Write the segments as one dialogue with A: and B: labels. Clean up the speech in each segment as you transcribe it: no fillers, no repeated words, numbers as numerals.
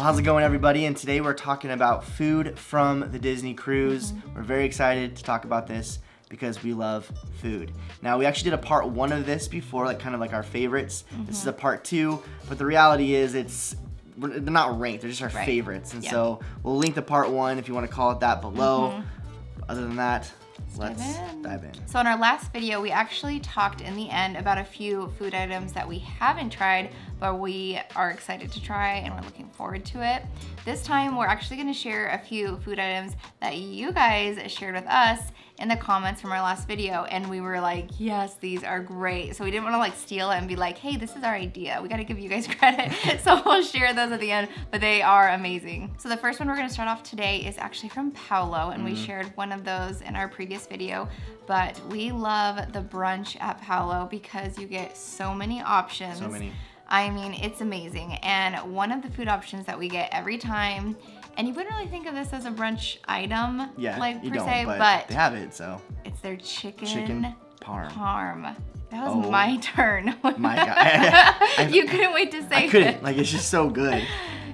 A: how's it going, everybody? And today we're talking about food from the Disney cruise. We're very excited to talk about this because we love food. Now, we actually did a part 1 of this before, like kind of like our favorites. This is a part 2, but the reality is they're not ranked, they're just our favorites. And so we'll link the part 1 if you want to call it that below. Other than that, let's dive in.
B: So in our last video, we actually talked in the end about a few food items that we haven't tried, but we are excited to try and we're looking forward to it. This time, we're actually gonna share a few food items that you guys shared with us in the comments from our last video, and we were like, yes, these are great. So we didn't wanna like steal it and be like, hey, this is our idea. We gotta give you guys credit. So we'll share those at the end, but they are amazing. So the first one we're gonna start off today is actually from Paolo, and we shared one of those in our previous video, but we love the brunch at Paolo because you get so many options.
A: So many.
B: I mean, it's amazing. And one of the food options that we get every time, and you wouldn't really think of this as a brunch item, like per se, but
A: they have it, so.
B: It's their chicken
A: parm.
B: That was my turn.
A: My God.
B: You couldn't wait to say
A: I couldn't, like it's just so good.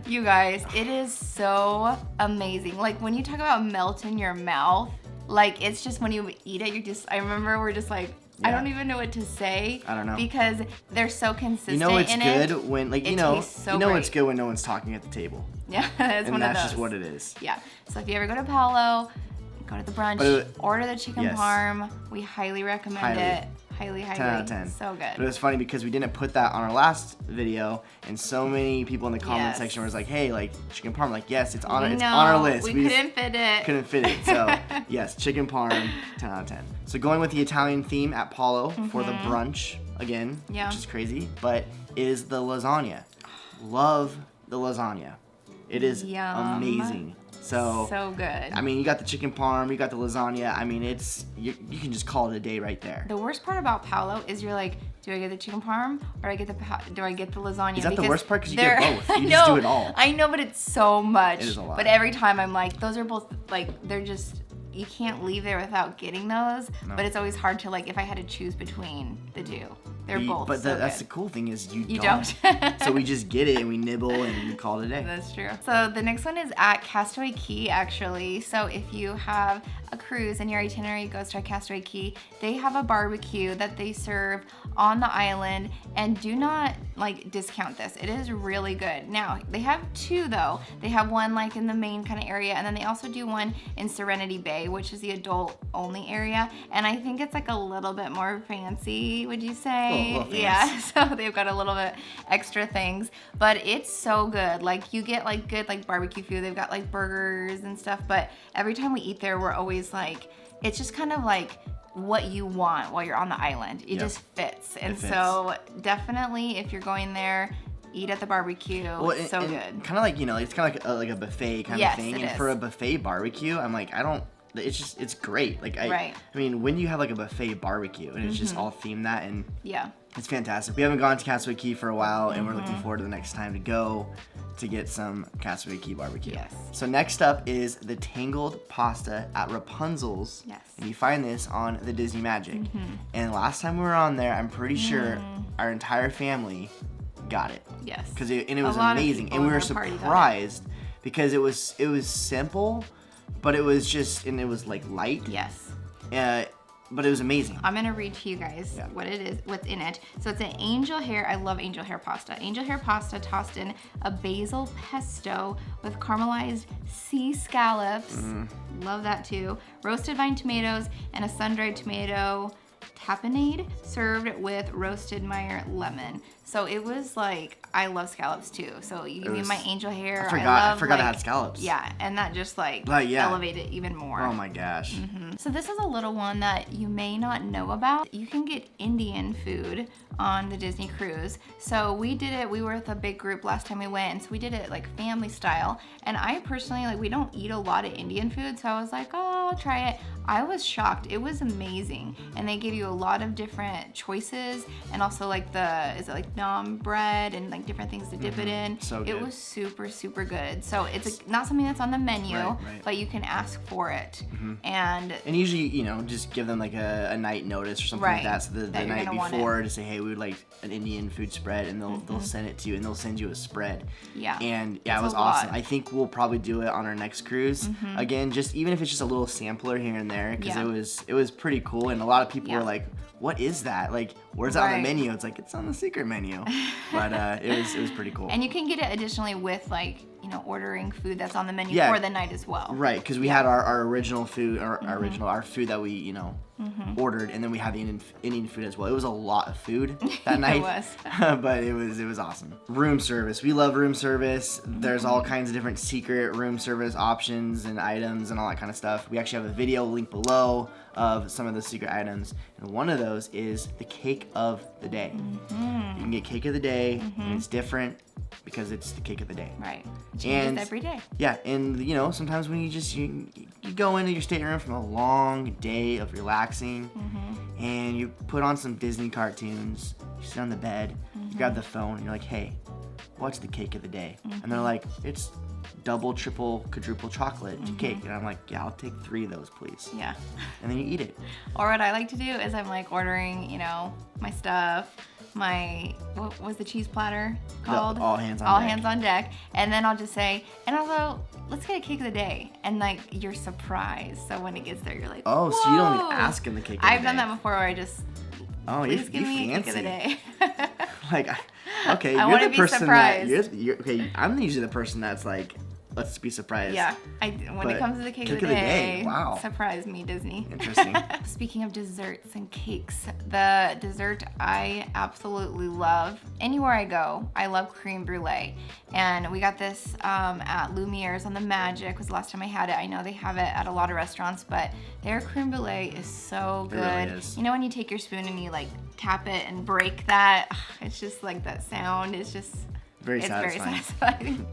B: You guys, it is so amazing. Like when you talk about melt in your mouth, like it's just when you eat it, I remember we're just like, I don't even know what to say.
A: I don't know.
B: Because they're so consistent.
A: You know it's good when, like, you know
B: great.
A: it's good when no one's talking at the table.
B: Yeah, it's one of those.
A: And that's just what it is.
B: Yeah. So if you ever go to Paolo, go to the brunch, order the chicken parm. We highly recommend it. Highly.
A: 10 out of 10.
B: So good.
A: But it was funny because we didn't put that on our last video, and so many people in the comment section was like, hey, like chicken parm, like yes, it's on our list.
B: We couldn't fit it.
A: Couldn't fit it. So yes, chicken parm, 10 out of 10. So going with the Italian theme at Paolo for the brunch again, which is crazy, but is the lasagna. Love the lasagna. It is amazing. So
B: good.
A: I mean, you got the chicken parm, you got the lasagna. I mean, you can just call it a day right there.
B: The worst part about Paolo is you're like, do I get the chicken parm or do I get the lasagna?
A: Is that the worst part? Because you get both. You just do it all.
B: I know, but it's so much.
A: It is a lot.
B: But every time I'm like, those are both like, they're just, you can't leave there without getting those. No. But it's always hard to like, if I had to choose between the two. They're both
A: But
B: so
A: that's
B: good.
A: the cool thing is you
B: don't.
A: So we just get it and we nibble and we call it a day.
B: That's true. So the next one is at Castaway Cay, actually. So if you have a cruise and your itinerary goes to Castaway Cay, they have a barbecue that they serve on the island, and do not like discount this. It is really good. Now, they have 2 though. They have one like in the main kind of area, and then they also do one in Serenity Bay, which is the adult only area. And I think it's like a little bit more fancy, would you say? Yeah, so they've got a little bit extra things, but it's so good. Like you get like good like barbecue food. They've got like burgers and stuff, but every time we eat there, we're always like, it's just kind of like what you want while you're on the island. It just fits. And so definitely if you're going there, eat at the barbecue. Well, it's so good.
A: Kind of like, you know, it's kind of like a buffet kind of thing. And for a buffet barbecue, I'm like, it's great. Like I mean, when you have like a buffet barbecue and it's just all themed that, and it's fantastic. We haven't gone to Castaway Cay for a while, and we're looking forward to the next time to go to get some Castaway Cay barbecue.
B: Yes.
A: So next up is the Tangled Pasta at Rapunzel's.
B: Yes.
A: And you find this on the Disney Magic. And last time we were on there, I'm pretty sure our entire family got it.
B: Yes.
A: Because it was amazing, and we were surprised because it was simple, but it was just, and it was like light.
B: Yes.
A: But it was amazing.
B: I'm gonna read to you guys what it is, what's in it. So it's an angel hair. I love angel hair pasta. Angel hair pasta tossed in a basil pesto with caramelized sea scallops. Love that too. Roasted vine tomatoes and a sun-dried tomato tapenade served with roasted Meyer lemon. So it was like, I love scallops too. So you give me my angel hair.
A: I forgot I had scallops.
B: Yeah, and that just like elevated it even more.
A: Oh my gosh.
B: So this is a little one that you may not know about. You can get Indian food on the Disney cruise. So we did it, we were with a big group last time we went, and so we did it like family style. And I personally, like, we don't eat a lot of Indian food, so I was like, oh, I'll try it. I was shocked. It was amazing. And they give you a lot of different choices, and also like is it like naan bread and like different things to dip it in.
A: So good.
B: It was super, super good. So it's not something that's on the menu, but you can ask for it. And
A: And usually, just give them like a night notice or something like that. So the night before to say, hey, we would like an Indian food spread, and they'll send it to you, and they'll send you a spread.
B: Yeah.
A: And yeah, it was awesome. I think we'll probably do it on our next cruise. Again, just even if it's just a little sampler here and there, because it was pretty cool, and a lot of people were like, what is that? Like, where's that on the menu? It's like, it's on the secret menu. But it was pretty cool.
B: And you can get it additionally with like, ordering food that's on the menu for the night as well.
A: Right, because we had our original food, our food that we, ordered, and then we had the Indian food as well. It was a lot of food that night.
B: It was.
A: But it was awesome. Room service. We love room service. There's all kinds of different secret room service options and items and all that kind of stuff. We actually have a video link below of some of the secret items, and one of those is the cake of the day. You can get cake of the day, and it's different because it's the cake of the day.
B: Right. It changes every day.
A: Yeah, and sometimes when you go into your stateroom from a long day of relaxing, and you put on some Disney cartoons, you sit on the bed, you grab the phone, and you're like, hey, what's the cake of the day? And they're like, it's double, triple, quadruple chocolate cake. And I'm like, yeah, I'll take 3 of those, please.
B: Yeah.
A: And then you eat it.
B: Or what I like to do is I'm like ordering, my stuff, what was the cheese platter called?
A: All hands on deck.
B: Hands on deck. And then I'll just say, and also, let's get a cake of the day. And like, you're surprised. So when it gets there, you're like,
A: oh,
B: whoa.
A: So you don't even ask him the cake of the day.
B: I've done that before where I just, please give me a cake of the day.
A: Like, okay,
B: I
A: you're the
B: be
A: person
B: surprised.
A: you're okay, I'm usually the person that's like, let's be surprised.
B: Yeah, when it comes to the cake of the day,
A: wow.
B: Surprise me, Disney.
A: Interesting.
B: Speaking of desserts and cakes, the dessert I absolutely love. Anywhere I go, I love creme brulee. And we got this at Lumiere's on the Magic was the last time I had it. I know they have it at a lot of restaurants, but their creme brulee is so good.
A: It really is.
B: When you take your spoon and you like tap it and break that, it's just like that sound. It's just...
A: Very satisfying.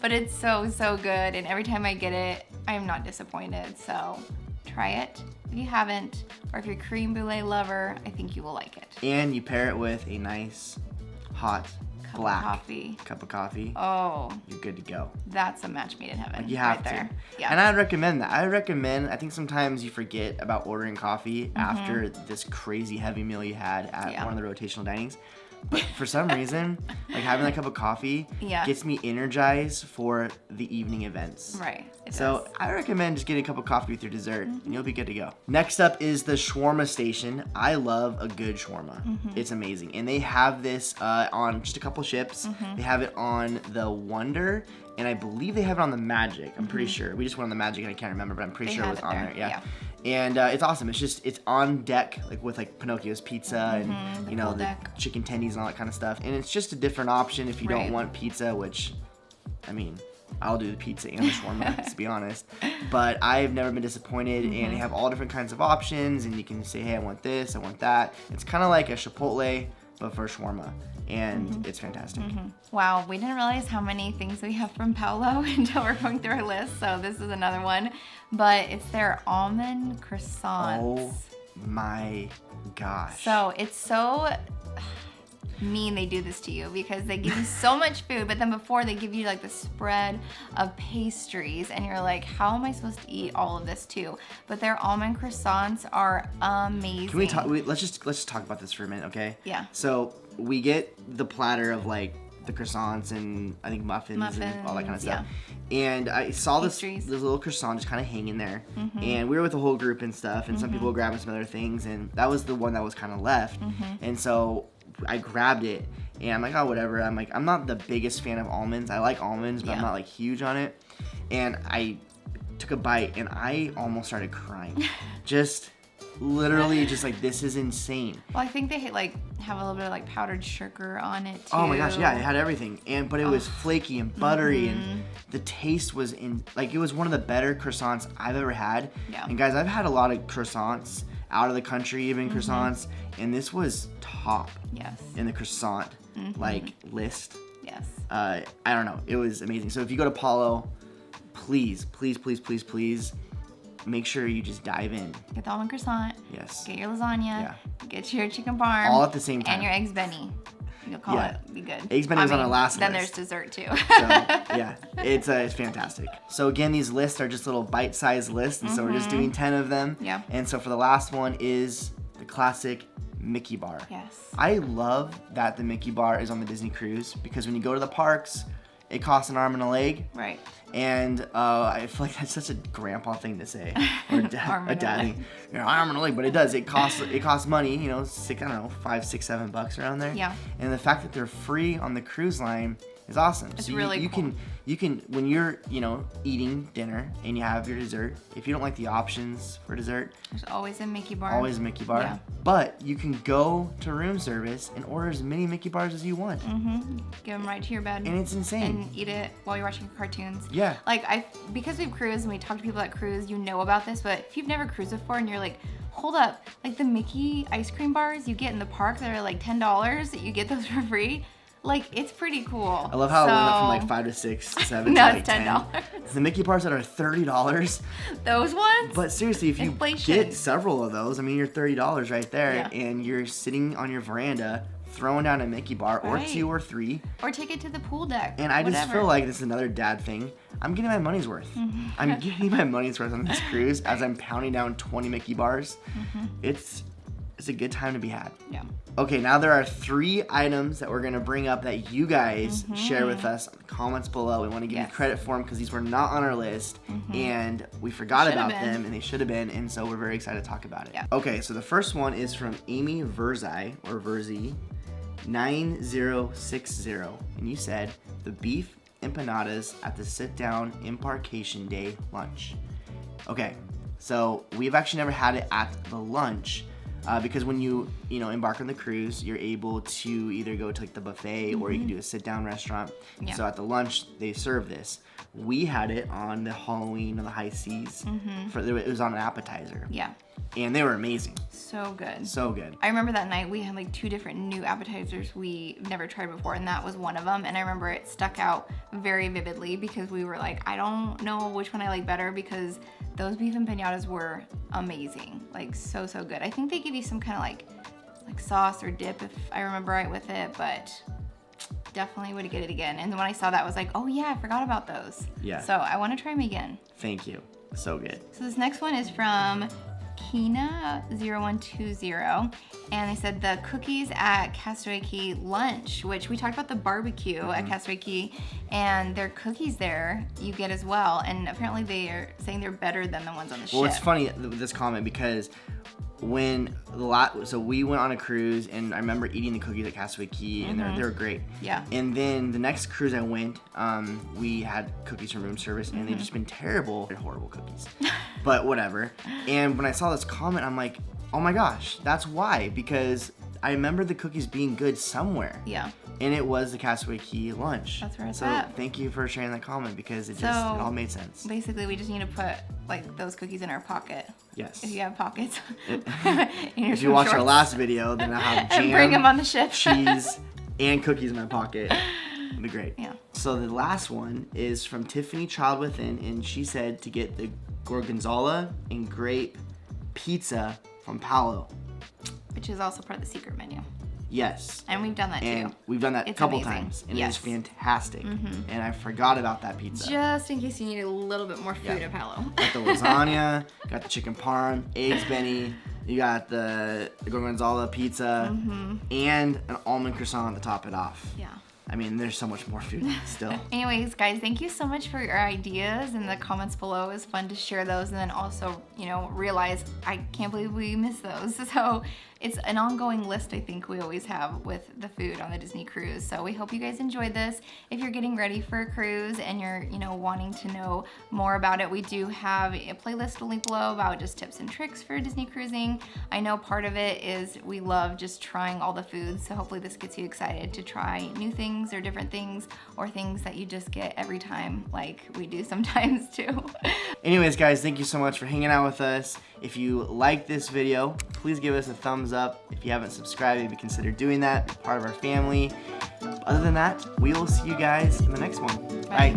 B: But it's so, so good. And every time I get it, I'm not disappointed. So try it if you haven't. Or if you're a creme brulee lover, I think you will like it.
A: And you pair it with a nice, hot, black cup of coffee.
B: Oh.
A: You're good to go.
B: That's a match made in heaven.
A: Like you have
B: right
A: to.
B: There. Yeah.
A: And I'd recommend that. I think sometimes you forget about ordering coffee after this crazy heavy meal you had at one of the rotational dinings. But for some reason, like having that cup of coffee gets me energized for the evening events.
B: Right.
A: So I recommend just getting a cup of coffee with your dessert, and you'll be good to go. Next up is the shawarma station. I love a good shawarma. It's amazing. And they have this on just a couple ships. They have it on the Wonder, and I believe they have it on the Magic. I'm pretty sure. We just went on the Magic, and I can't remember, but I'm pretty sure it was on there. Yeah. And it's awesome. It's on deck, like with like Pinocchio's pizza and the chicken tendies and all that kind of stuff. And it's just a different option if you don't want pizza, which, I mean, I'll do the pizza and the shawarma, to be honest. But I've never been disappointed, and they have all different kinds of options, and you can say, hey, I want this, I want that. It's kind of like a Chipotle, but for shawarma. And it's fantastic.
B: Wow, we didn't realize how many things we have from Paolo until we're going through our list, so this is another one. But it's their almond croissants.
A: Oh my gosh.
B: So it's so mean they do this to you because they give you so much food, but then before they give you like the spread of pastries, and you're like, how am I supposed to eat all of this too? But their almond croissants are amazing.
A: Can we talk? Let's just talk about this for a minute, okay?
B: Yeah.
A: So we get the platter of like the croissants and I think muffins and all that kind of stuff. And I saw this little croissant just kind of hanging there. And we were with the whole group and stuff, and some people were grabbing some other things, and that was the one that was kind of left. And so I grabbed it, and I'm like, oh, whatever. I'm like, I'm not the biggest fan of almonds. I like almonds, but I'm not like huge on it. And I took a bite, and I almost started crying. Just literally just like, this is insane.
B: Well, I think they have a little bit of like powdered sugar on it too.
A: Oh my gosh, yeah, it had everything. But it was flaky and buttery, and the taste was it was one of the better croissants I've ever had.
B: Yeah.
A: And guys, I've had a lot of croissants out of the country, even croissants, and this was top in the croissant list.
B: Yes.
A: I don't know, it was amazing. So if you go to Paulo, please make sure you just dive in.
B: Get the almond croissant.
A: Yes.
B: Get your lasagna. Get your chicken parm.
A: All at the same time.
B: And your eggs Benny. You'll call it be good.
A: Eggs Benny's on our last
B: then
A: list.
B: there's dessert too.
A: So, yeah, it's fantastic. So again, these lists are just little bite-sized lists, and so we're just doing 10 of them.
B: Yeah.
A: And so for the last one is the classic Mickey bar.
B: Yes.
A: I love that the Mickey bar is on the Disney cruise because when you go to the parks, it costs an arm and a leg.
B: Right.
A: And I feel like that's such a grandpa thing to say, or a daddy, arm and a leg. But it does. It costs money. You know, $5, $6, $7 around there.
B: Yeah.
A: And the fact that they're free on the cruise line is awesome.
B: It's
A: so
B: really cool.
A: You can when you're eating dinner and you have your dessert. If you don't like the options for dessert,
B: there's always a Mickey bar.
A: Always a Mickey bar.
B: Yeah.
A: But you can go to room service and order as many Mickey bars as you want.
B: Give them right to your bed.
A: And it's insane.
B: And eat it while you're watching cartoons.
A: Yeah.
B: Like because we've cruised and we talk to people that cruise, you know about this. But if you've never cruised before and you're like, hold up, like the Mickey ice cream bars you get in the park that are like $10, you get those for free. Like, it's pretty cool.
A: I love how it went up from like 5 to 6 to 7
B: no,
A: to like
B: it's $10.
A: The Mickey bars that are $30.
B: Those ones?
A: But seriously, if you get several of those, I mean, you're $30 right there, and you're sitting on your veranda throwing down a Mickey bar, or 2 or 3.
B: Or take it to the pool deck.
A: And I just feel like this is another dad thing. I'm getting my money's worth. I'm getting my money's worth on this cruise as I'm pounding down 20 Mickey bars. It's a good time to be had.
B: Yeah.
A: Okay, now there are 3 items that we're going to bring up that you guys share with us in the comments below. We want to give you credit for them because these were not on our list and we forgot about them and they should have been, and so we're very excited to talk about it.
B: Yeah.
A: Okay, so the first one is from Amy Verzi, or Verzi, 9060, and you said the beef empanadas at the sit-down embarkation day lunch. Okay, so we've actually never had it at the lunch. Because when you embark on the cruise, you're able to either go to like the buffet or you can do a sit-down restaurant.
B: Yeah.
A: So at the lunch, they serve this. We had it on the Halloween on the high seas. It was on an appetizer.
B: Yeah.
A: And they were amazing.
B: So good.
A: So good.
B: I remember that night we had like 2 different new appetizers we've never tried before, and that was one of them. And I remember it stuck out very vividly because we were like, I don't know which one I like better, because those beef empanadas were amazing. Like so good. I think they give you some kind of like sauce or dip if I remember right with it, but definitely would get it again. And when I saw that, I was like, oh yeah, I forgot about those.
A: Yeah.
B: So I want to try them again.
A: Thank you. So good.
B: So this next one is from Kina0120, and they said the cookies at Castaway Cay lunch, which we talked about the barbecue at Castaway Cay, and their cookies there you get as well, and apparently they are saying they're better than the ones on the ship.
A: Well, it's funny with this comment because so we went on a cruise and I remember eating the cookies at Castaway Cay and they were great.
B: Yeah.
A: And then the next cruise I went, we had cookies from room service and they've just been terrible. They're horrible cookies, but whatever. And when I saw this comment, I'm like, oh my gosh, that's why, because I remember the cookies being good somewhere.
B: Yeah.
A: And it was the Castaway Cay lunch.
B: That's where it's
A: so
B: at.
A: Thank you for sharing that comment because it all made sense.
B: Basically, we just need to put like those cookies in our pocket.
A: Yes.
B: If you have pockets.
A: If you watched our last video, then I have jam,
B: and bring them on the ship.
A: cheese, and cookies in my pocket. It'd be great.
B: Yeah.
A: So the last one is from Tiffany Child Within, and she said to get the gorgonzola and grape pizza from Palo.
B: Which is also part of the secret menu.
A: Yes.
B: And we've done that
A: and
B: too.
A: We've done that a couple
B: amazing.
A: times, and
B: Yes.
A: it is fantastic. And I forgot about that pizza.
B: Just in case you need a little bit more food at Palo.
A: Got the lasagna, got the chicken parm, eggs Benny, you got the gorgonzola pizza, and an almond croissant to top it off.
B: Yeah.
A: I mean, there's so much more food still.
B: Anyways, guys, thank you so much for your ideas in the comments below. It was fun to share those, and then also, realize I can't believe we missed those. So it's an ongoing list I think we always have with the food on the Disney cruise. So we hope you guys enjoyed this. If you're getting ready for a cruise and you're, wanting to know more about it, we do have a playlist to link below about just tips and tricks for Disney cruising. I know part of it is we love just trying all the foods, so hopefully this gets you excited to try new things or different things, or things that you just get every time like we do sometimes too.
A: Anyways, guys, thank you so much for hanging out with us. If you like this video, please give us a thumbs up. If you haven't subscribed, maybe consider doing that. Be part of our family. Other than that, we will see you guys in the next one. Bye.